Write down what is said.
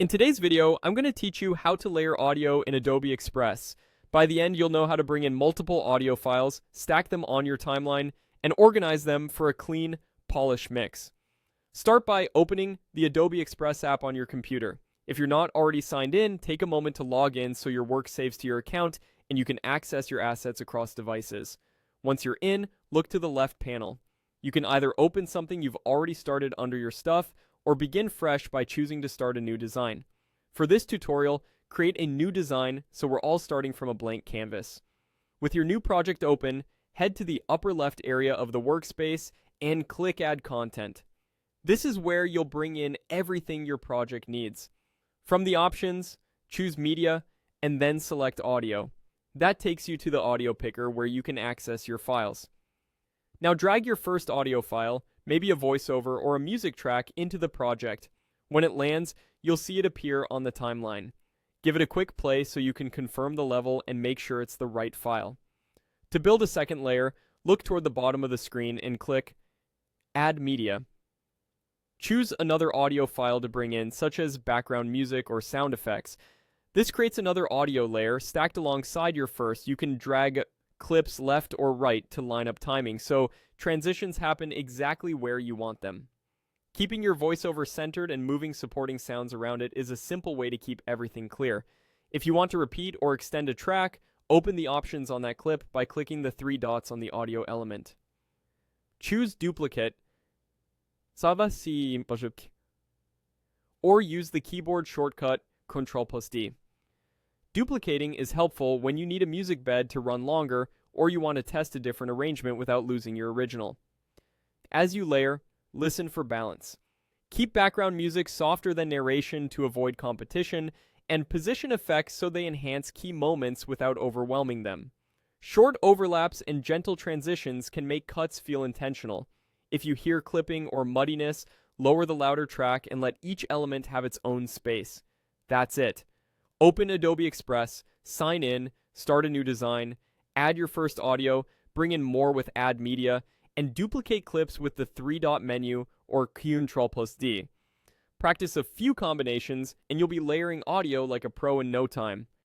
In today's video, I'm going to teach you how to layer audio in Adobe Express. By the end, you'll know how to bring in multiple audio files, stack them on your timeline, and organize them for a clean, polished mix. Start by opening the Adobe Express app on your computer. If you're not already signed in, take a moment to log in so your work saves to your account and you can access your assets across devices. Once you're in, look to the left panel. You can either open something you've already started under your stuff or begin fresh by choosing to start a new design. For this tutorial, create a new design so we're all starting from a blank canvas. With your new project open, head to the upper left area of the workspace and click Add Content. This is where you'll bring in everything your project needs. From the options, choose Media and then select Audio. That takes you to the audio picker where you can access your files. Now drag your first audio file, maybe a voiceover or a music track, into the project. When it lands, you'll see it appear on the timeline. Give it a quick play so you can confirm the level and make sure it's the right file. To build a second layer, look toward the bottom of the screen and click Add Media. Choose another audio file to bring in, such as background music or sound effects. This creates another audio layer stacked alongside your first. You can drag clips left or right to line up timing, so transitions happen exactly where you want them. Keeping your voiceover centered and moving supporting sounds around it is a simple way to keep everything clear. If you want to repeat or extend a track, open the options on that clip by clicking the three dots on the audio element. Choose Duplicate, or use the keyboard shortcut Ctrl+D. Duplicating is helpful when you need a music bed to run longer or you want to test a different arrangement without losing your original. As you layer, listen for balance. Keep background music softer than narration to avoid competition, and position effects so they enhance key moments without overwhelming them. Short overlaps and gentle transitions can make cuts feel intentional. If you hear clipping or muddiness, lower the louder track and let each element have its own space. That's it. Open Adobe Express, sign in, start a new design, add your first audio, bring in more with Add Media, and duplicate clips with the three-dot menu or Ctrl+D. Practice a few combinations, and you'll be layering audio like a pro in no time.